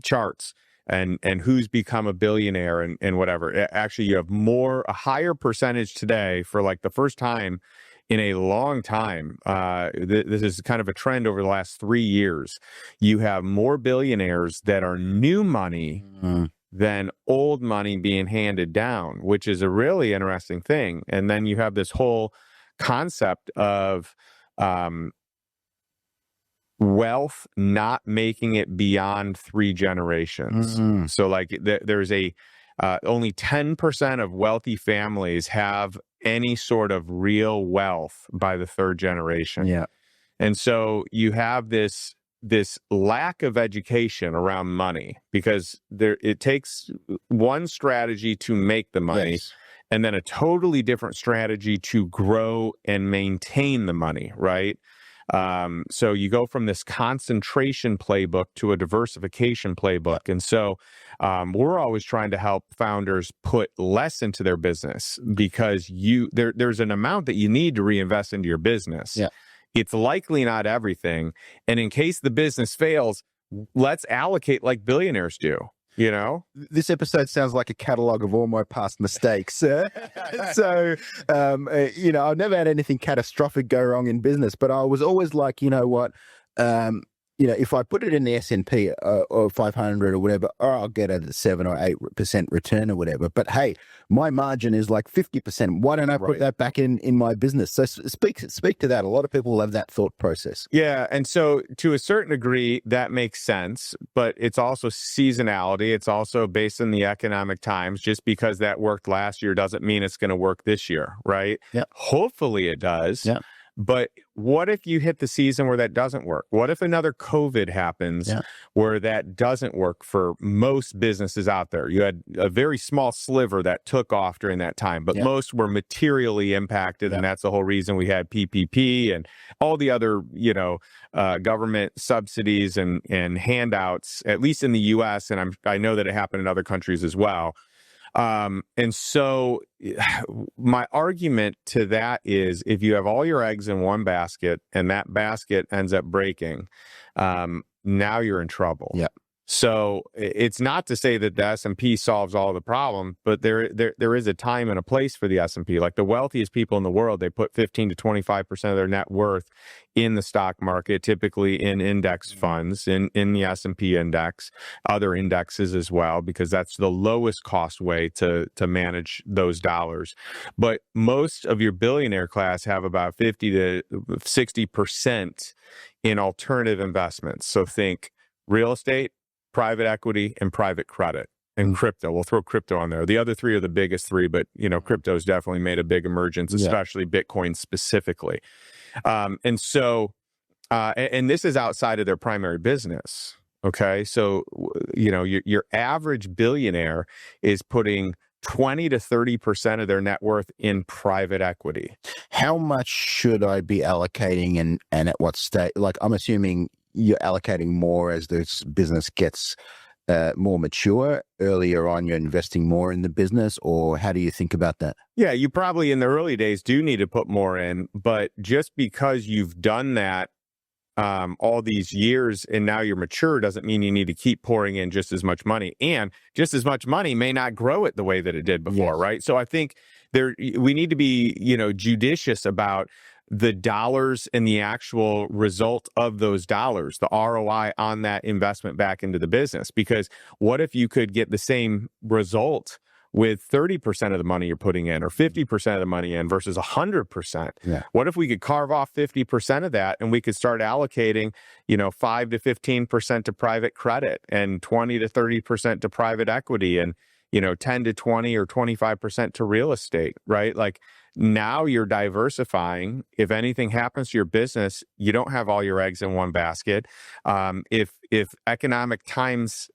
Speaker 1: charts and who's become a billionaire and whatever, actually you have a higher percentage today for like the first time in a long time. This is kind of a trend over the last 3 years. You have more billionaires that are new money than old money being handed down, which is a really interesting thing. And then you have this whole concept of wealth not making it beyond 3 generations. So like there's only 10% of wealthy families have any sort of real wealth by the 3rd generation. Yeah. And so you have this lack of education around money because it takes one strategy to make the money and then a totally different strategy to grow and maintain the money, right? So you go from this concentration playbook to a diversification playbook. And so we're always trying to help founders put less into their business because there's an amount that you need to reinvest into your business. Yeah. It's likely not everything. And in case the business fails, let's allocate like billionaires do,
Speaker 2: This episode sounds like a catalog of all my past mistakes. So, I've never had anything catastrophic go wrong in business, but I was always like, if I put it in the S&P or 500 or whatever, I'll get a 7 or 8% return or whatever. But hey, my margin is like 50%. Why don't I put that back in my business? So speak to that. A lot of people have that thought process.
Speaker 1: Yeah. And so to a certain degree, that makes sense, but it's also seasonality. It's also based on the economic times. Just because that worked last year doesn't mean it's going to work this year, right? Yeah. Hopefully it does. Yeah. But what if you hit the season where that doesn't work? What if another COVID happens where that doesn't work for most businesses out there? You had a very small sliver that took off during that time, but most were materially impacted. And that's the whole reason we had PPP and all the other, government subsidies and handouts, at least in the US. And I know that it happened in other countries as well. And so my argument to that is if you have all your eggs in one basket and that basket ends up breaking, now you're in trouble.
Speaker 2: Yeah.
Speaker 1: So it's not to say that the S&P solves all the problem, but there is a time and a place for the S&P. Like the wealthiest people in the world, they put 15 to 25% of their net worth in the stock market, typically in index funds, in the S&P index, other indexes as well, because that's the lowest cost way to manage those dollars. But most of your billionaire class have about 50 to 60% in alternative investments. So think real estate, private equity, and private credit, and crypto. We'll throw crypto on there. The other three are the biggest three, but crypto's definitely made a big emergence, especially Bitcoin specifically. And so, and this is outside of their primary business. Okay, so your average billionaire is putting 20 to 30% of their net worth in private equity.
Speaker 2: How much should I be allocating, and at what state? Like, I'm assuming you're allocating more as this business gets more mature. Earlier on, you're investing more in the business, or how do you think about that?
Speaker 1: Yeah, you probably in the early days do need to put more in, but just because you've done that all these years and now you're mature doesn't mean you need to keep pouring in just as much money. And just as much money may not grow it the way that it did before, right? So I think we need to be, judicious about the dollars and the actual result of those dollars, the ROI on that investment back into the business. Because what if you could get the same result with 30% of the money you're putting in or 50% of the money in versus 100%?
Speaker 2: Yeah.
Speaker 1: What if we could carve off 50% of that and we could start allocating, 5 to 15% to private credit and 20 to 30% to private equity and 10 to 20 or 25% to real estate, right? Like now you're diversifying. If anything happens to your business, you don't have all your eggs in one basket. If economic times,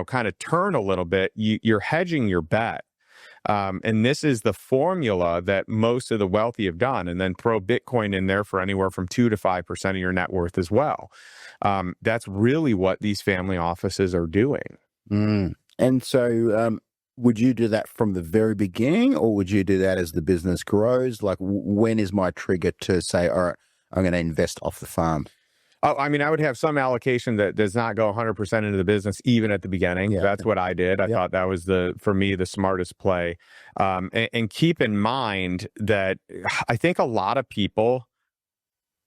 Speaker 1: kind of turn a little bit, you're hedging your bet. And this is the formula that most of the wealthy have done. And then throw Bitcoin in there for anywhere from 2 to 5% of your net worth as well. That's really what these family offices are doing.
Speaker 2: And so, would you do that from the very beginning, or would you do that as the business grows? Like, when is my trigger to say, all right, I'm going to invest off the farm?
Speaker 1: I would have some allocation that does not go 100% into the business, even at the beginning. Yeah. That's what I did. I thought that was for me, the smartest play. And keep in mind that I think a lot of people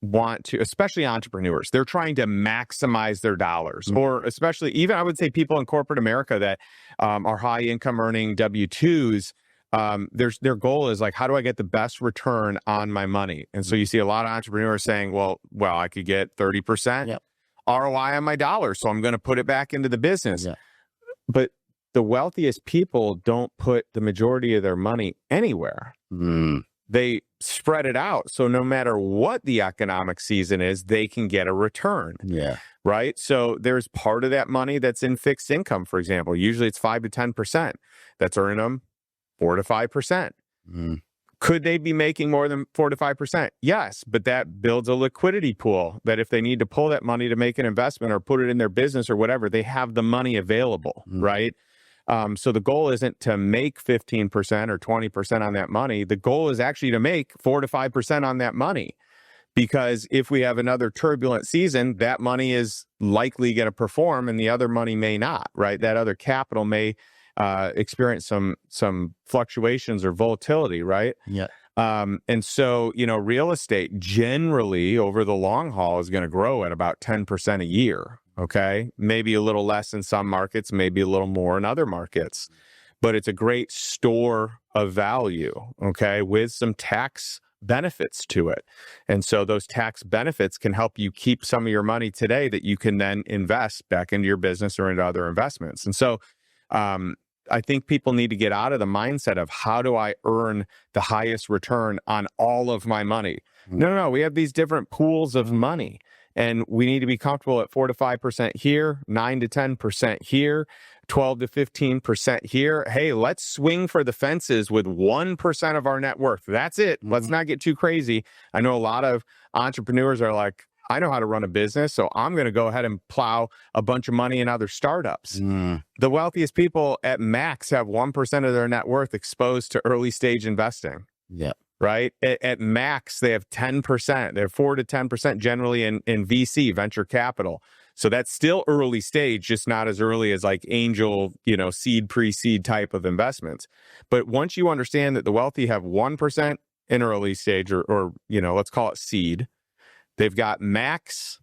Speaker 1: want to, especially entrepreneurs, they're trying to maximize their dollars, or especially even I would say people in corporate America that are high income earning W-2s. Their goal is like, how do I get the best return on my money? And so you see a lot of entrepreneurs saying, well, I could get 30% ROI on my dollar, so I'm going to put it back into the business. Yeah. But the wealthiest people don't put the majority of their money anywhere. They spread it out. So no matter what the economic season is, they can get a return. Yeah. Right. So there's part of that money that's in fixed income, for example. Usually it's 5 to 10% that's earning them 4 to 5%. Could they be making more than 4 to 5%? Yes, but that builds a liquidity pool that if they need to pull that money to make an investment or put it in their business or whatever, they have the money available, right? So the goal isn't to make 15% or 20% on that money. The goal is actually to make 4 to 5% on that money. Because if we have another turbulent season, that money is likely going to perform and the other money may not, right? That other capital may experience some fluctuations or volatility, right? Yeah. And so, real estate generally over the long haul is going to grow at about 10% a year. Okay. Maybe a little less in some markets, maybe a little more in other markets, but it's a great store of value. Okay. With some tax benefits to it. And so those tax benefits can help you keep some of your money today that you can then invest back into your business or into other investments. And so, I think people need to get out of the mindset of how do I earn the highest return on all of my money? No. We have these different pools of money and we need to be comfortable at 4 to 5% here, 9 to 10% here, 12 to 15% here. Hey, let's swing for the fences with 1% of our net worth. That's it. Let's not get too crazy. I know a lot of entrepreneurs are like, I know how to run a business, so I'm going to go ahead and plow a bunch of money in other startups. The wealthiest people at max have 1% of their net worth exposed to early stage investing.
Speaker 2: Yeah.
Speaker 1: Right? At max, they have 10%. They're 4 to 10% generally in VC, venture capital. So that's still early stage, just not as early as like angel, seed, pre-seed type of investments. But once you understand that the wealthy have 1% in early stage or let's call it seed, they've got max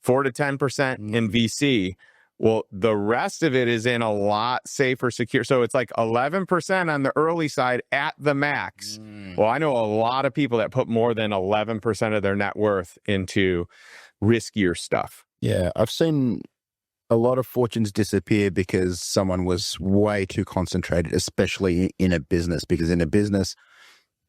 Speaker 1: 4 to 10% in VC. Well, the rest of it is in a lot safer, secure. So it's like 11% on the early side at the max. Well, I know a lot of people that put more than 11% of their net worth into riskier stuff.
Speaker 2: Yeah, I've seen a lot of fortunes disappear because someone was way too concentrated, especially in a business, because in a business,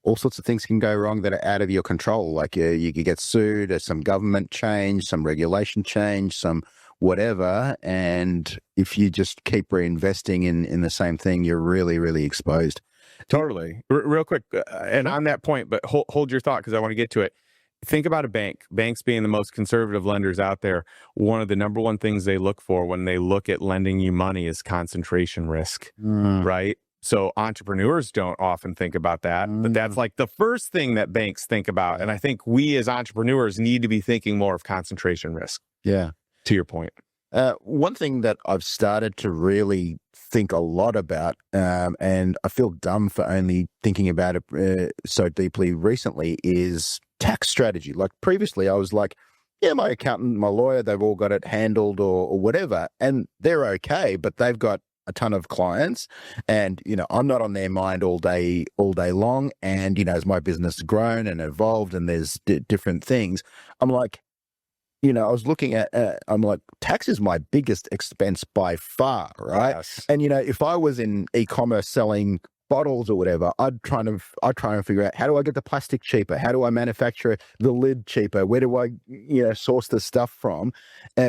Speaker 2: all sorts of things can go wrong that are out of your control. Like you could get sued, or some government change, some regulation change, some whatever. And if you just keep reinvesting in the same thing, you're really, really exposed.
Speaker 1: Totally. Real quick, and on that point, but hold your thought because I want to get to it. Think about a bank. Banks being the most conservative lenders out there, one of the number one things they look for when they look at lending you money is concentration risk, right? So entrepreneurs don't often think about that, but that's like the first thing that banks think about. And I think we as entrepreneurs need to be thinking more of concentration risk.
Speaker 2: Yeah.
Speaker 1: To your point.
Speaker 2: One thing that I've started to really think a lot about, and I feel dumb for only thinking about it so deeply recently, is tax strategy. Like previously I was like, yeah, my accountant, my lawyer, they've all got it handled or whatever, and they're okay, but they've got a ton of clients, and I'm not on their mind all day long. And as my business has grown and evolved and there's different things, I'm like, I was looking at, I'm like, tax is my biggest expense by far, right?
Speaker 1: Yes.
Speaker 2: And if I was in e-commerce selling bottles or whatever, I'd try and figure out, how do I get the plastic cheaper? How do I manufacture the lid cheaper? Where do I, source the stuff from?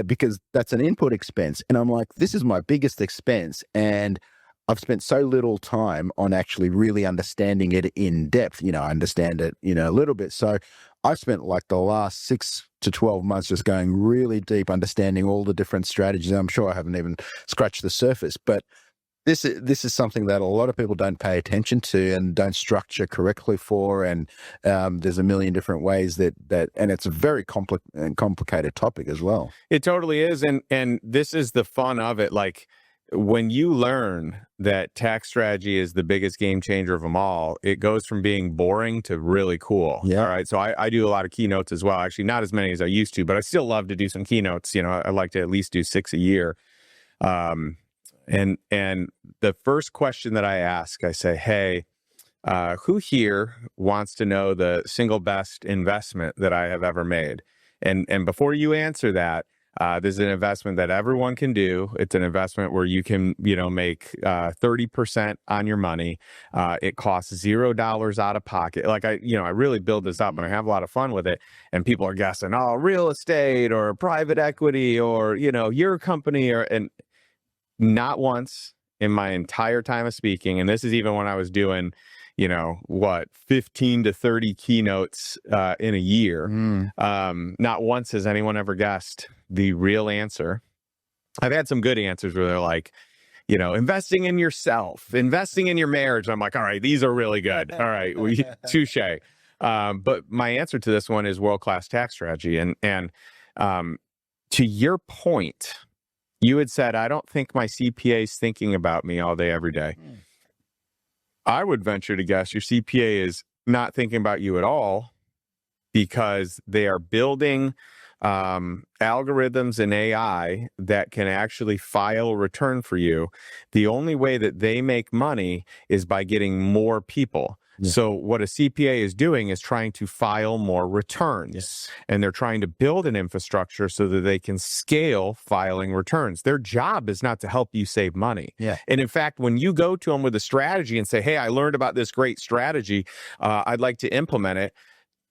Speaker 2: Because that's an input expense. And I'm like, this is my biggest expense. And I've spent so little time on actually really understanding it in depth. I understand it, a little bit. So I've spent like the last 6 to 12 months just going really deep, understanding all the different strategies. I'm sure I haven't even scratched the surface, but this is something that a lot of people don't pay attention to and don't structure correctly for. And there's a million different ways that and it's a very complicated topic as well.
Speaker 1: It totally is. And this is the fun of it. Like when you learn that tax strategy is the biggest game changer of them all, it goes from being boring to really cool.
Speaker 2: Yeah.
Speaker 1: All right. So I do a lot of keynotes as well. Actually, not as many as I used to, but I still love to do some keynotes. I like to at least do 6 a year. And the first question that I ask, I say, hey, who here wants to know the single best investment that I have ever made? And before you answer that, this is an investment that everyone can do. It's an investment where you can, make 30% on your money. It costs $0 out of pocket. Like I really build this up and I have a lot of fun with it. And people are guessing, oh, real estate or private equity or, your company and not once in my entire time of speaking. And this is even when I was doing, 15 to 30 keynotes in a year. Not once has anyone ever guessed the real answer. I've had some good answers where they're like, investing in yourself, investing in your marriage. I'm like, all right, these are really good. All right, touche. But my answer to this one is world-class tax strategy. And to your point, you had said, I don't think my CPA is thinking about me all day, every day. I would venture to guess your CPA is not thinking about you at all because they are building algorithms and AI that can actually file a return for you. The only way that they make money is by getting more people. Yeah. So what a CPA is doing is trying to file more returns. Yes. And they're trying to build an infrastructure so that they can scale filing returns. Their job is not to help you save money.
Speaker 2: Yeah.
Speaker 1: And in fact, when you go to them with a strategy and say, hey, I learned about this great strategy, I'd like to implement it.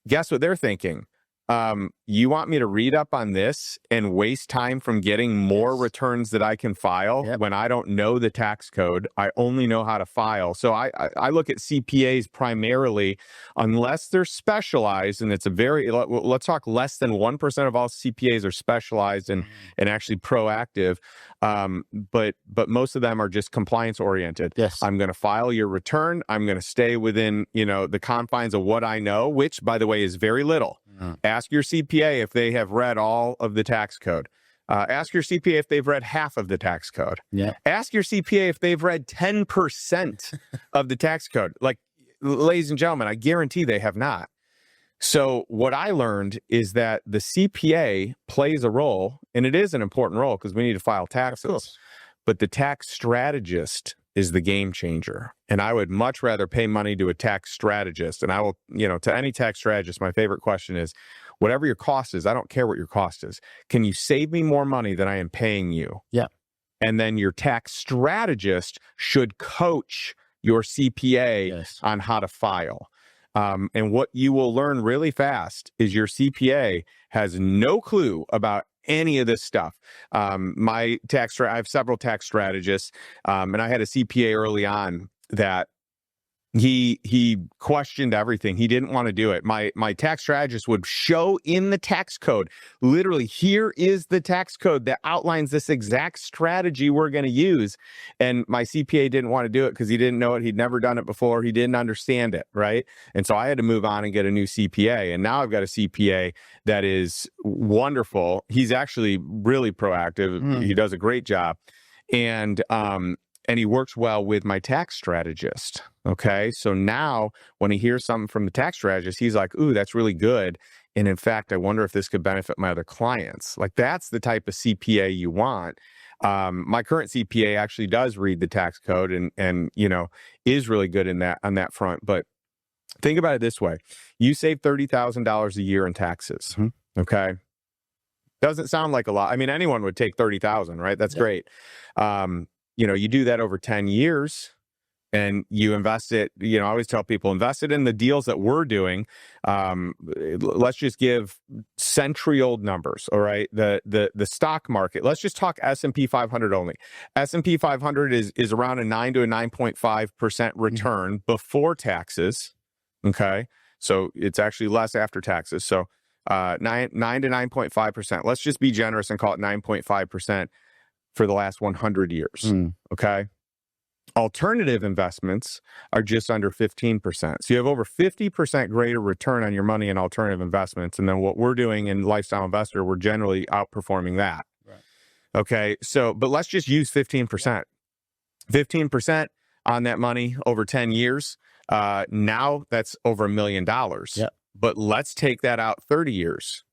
Speaker 1: Guess what they're thinking? You want me to read up on this and waste time from getting more returns that I can file when I don't know the tax code? I only know how to file. So I look at CPAs primarily, unless they're specialized, and it's a very, let's talk less than 1% of all CPAs are specialized and actually proactive. But most of them are just compliance oriented.
Speaker 2: Yes.
Speaker 1: I'm going to file your return. I'm going to stay within, the confines of what I know, which, by the way, is very little. Ask your CPA if they have read all of the tax code. Ask your CPA if they've read half of the tax code. Ask your CPA if they've read 10% of the tax code. Like, ladies and gentlemen, I guarantee they have not. So what I learned is that the CPA plays a role, and it is an important role because we need to file taxes. But the tax strategist is the game changer. And I would much rather pay money to a tax strategist. And I will, to any tax strategist, my favorite question is, whatever your cost is, I don't care what your cost is. Can you save me more money than I am paying you? And then your tax strategist should coach your CPA on how to file. And what you will learn really fast is your CPA has no clue about any of this stuff. I have several tax strategists, and I had a CPA early on that he questioned everything. He didn't want to do it. My tax strategist would show in the tax code, literally, here is the tax code that outlines this exact strategy we're going to use. And my CPA didn't want to do it because he didn't know it. He'd never done it before. He didn't understand it, right? And so I had to move on and get a new CPA. And now I've got a CPA that is wonderful. He's actually really proactive. He does a great job. And he works well with my tax strategist. Okay. So now when he hears something from the tax strategist, he's like, ooh, that's really good. And in fact, I wonder if this could benefit my other clients. Like, that's the type of CPA you want. My current CPA actually does read the tax code and is really good on that front. But think about it this way. You save $30,000 a year in taxes. Okay. Doesn't sound like a lot. I mean, anyone would take 30,000, right? That's great. You do that over 10 years and you invest it. I always tell people, invest it in the deals that we're doing. Let's just give century-old numbers. All right. The stock market, let's just talk S&P 500 only. S&P 500 is around a 9 to a 9.5% return before taxes. Okay. So it's actually less after taxes. So 9 to 9.5%. Let's just be generous and call it 9.5% for the last 100 years. Okay. Alternative investments are just under 15%. So you have over 50% greater return on your money in alternative investments. And then what we're doing in Lifestyle Investor, we're generally outperforming that. Okay. So, but let's just use 15%. 15% on that money over 10 years. Now that's over $1 million. But let's take that out 30 years.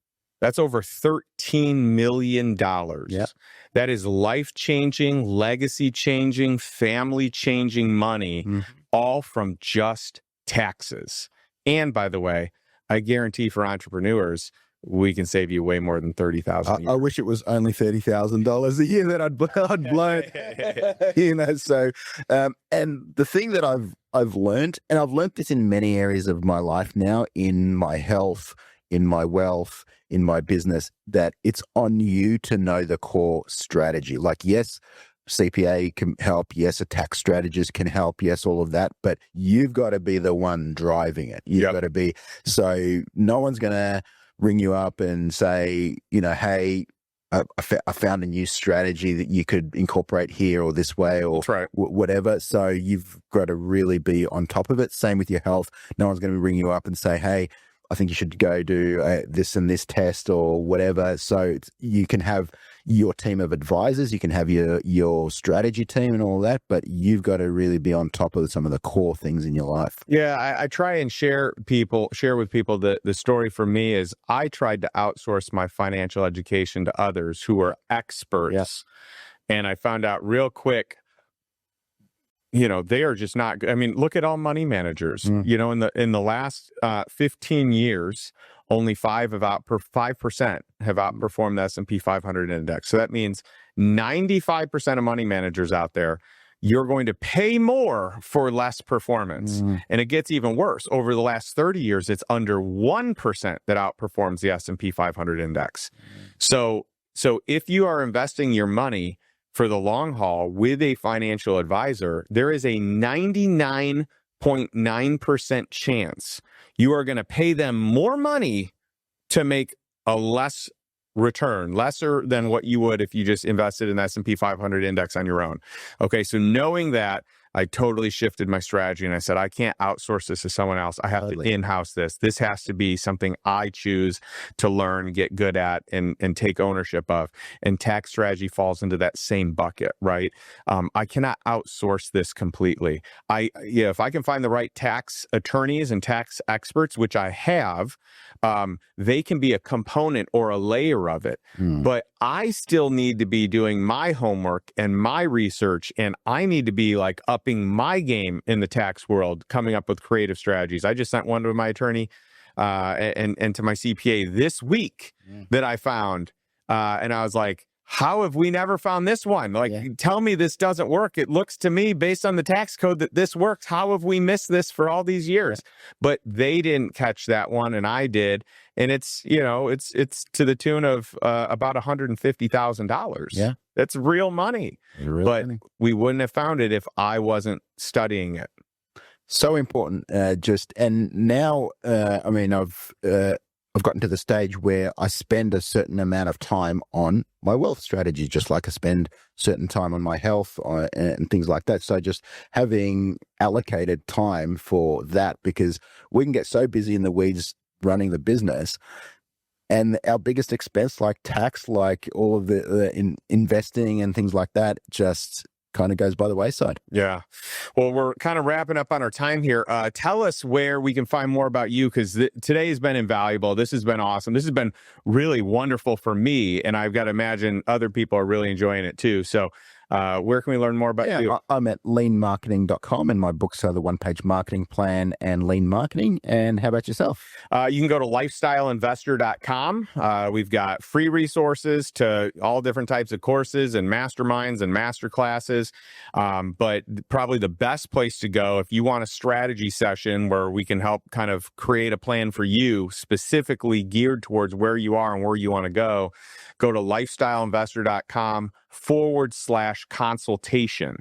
Speaker 1: That's over $13 million. That is life-changing, legacy-changing, family-changing money, all from just taxes. And by the way, I guarantee for entrepreneurs, we can save you way more than $30,000 a year.
Speaker 2: I wish it was only $30,000 a year that I'd blown. So, and the thing that I've learned, and I've learned this in many areas of my life now, in my health, in my wealth, in my business, that it's on you to know the core strategy. Like, yes, CPA can help. Yes, a tax strategist can help. Yes, all of that. But you've got to be the one driving it. You've got to be. So no one's going to ring you up and say, hey, I found a new strategy that you could incorporate here or this way or whatever. So you've got to really be on top of it. Same with your health. No one's going to ring you up and say, hey, I think you should go do this and this test or whatever. So you can have your team of advisors, you can have your strategy team and all that, but you've got to really be on top of some of the core things in your life.
Speaker 1: Yeah, I try and share with people the story for me is I tried to outsource my financial education to others who are experts. And I found out real quick, they are just not good. I mean, look at all money managers. In the last 15 years, only 5% have outperformed the S&P 500 index. So that means 95% of money managers out there, you're going to pay more for less performance. And it gets even worse. Over the last 30 years, it's under 1% that outperforms the S&P 500 index. So if you are investing your money for the long haul with a financial advisor, there is a 99.9% chance you are going to pay them more money to make a less return, lesser than what you would if you just invested in the S&P 500 index on your own. Okay, so knowing that, I totally shifted my strategy and I said, I can't outsource this to someone else. I have to in-house this. This has to be something I choose to learn, get good at, and take ownership of. And tax strategy falls into that same bucket, right? I cannot outsource this completely. If I can find the right tax attorneys and tax experts, which I have, they can be a component or a layer of it. But I still need to be doing my homework and my research, and I need to be like upping my game in the tax world, coming up with creative strategies. I just sent one to my attorney and to my CPA this week that I found, and I was like, how have we never found this one? Like, tell me this doesn't work. It looks to me, based on the tax code, that this works. How have we missed this for all these years? But they didn't catch that one, and I did. And it's, it's to the tune of about $150,000. Yeah, that's real money. We wouldn't have found it if I wasn't studying it.
Speaker 2: So important. And now, I've gotten to the stage where I spend a certain amount of time on my wealth strategy, just like I spend certain time on my health and things like that. So just having allocated time for that, because we can get so busy in the weeds running the business, and our biggest expense, like tax, like all of the investing and things like that, just kind of goes by the wayside.
Speaker 1: Yeah. Well, we're kind of wrapping up on our time here. Tell us where we can find more about you, because today has been invaluable. This has been awesome. This has been really wonderful for me, and I've got to imagine other people are really enjoying it too. So where can we learn more about you?
Speaker 2: I'm at leanmarketing.com, and my books are The One-Page Marketing Plan and Lean Marketing. And how about yourself?
Speaker 1: You can go to lifestyleinvestor.com. We've got free resources to all different types of courses and masterminds and master classes. But probably the best place to go if you want a strategy session where we can help kind of create a plan for you specifically geared towards where you are and where you want to go to lifestyleinvestor.com/consultation.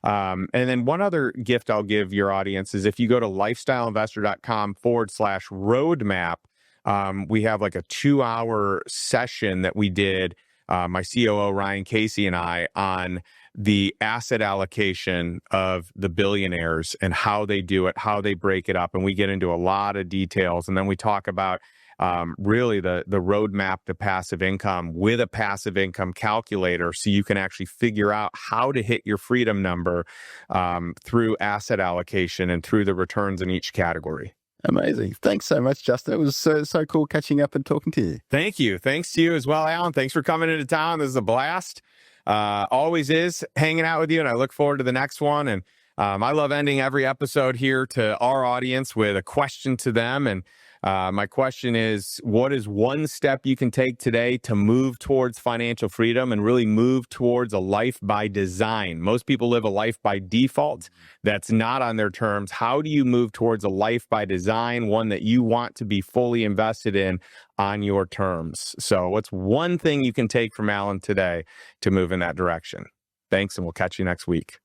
Speaker 1: And then one other gift I'll give your audience is if you go to lifestyleinvestor.com/roadmap, we have like a 2-hour session that we did, my COO, Ryan Casey, and I, on the asset allocation of the billionaires and how they do it, how they break it up. And we get into a lot of details. And then we talk about really the roadmap to passive income with a passive income calculator, so you can actually figure out how to hit your freedom number through asset allocation and through the returns in each category.
Speaker 2: Amazing. Thanks so much, Justin. It was so cool catching up and talking to you.
Speaker 1: Thank you. Thanks to you as well, Allan. Thanks for coming into town. This is a blast. Always is hanging out with you, and I look forward to the next one. And I love ending every episode here to our audience with a question to them. And my question is, what is one step you can take today to move towards financial freedom and really move towards a life by design? Most people live a life by default. That's not on their terms. How do you move towards a life by design, one that you want to be fully invested in on your terms? So what's one thing you can take from Allan today to move in that direction? Thanks, and we'll catch you next week.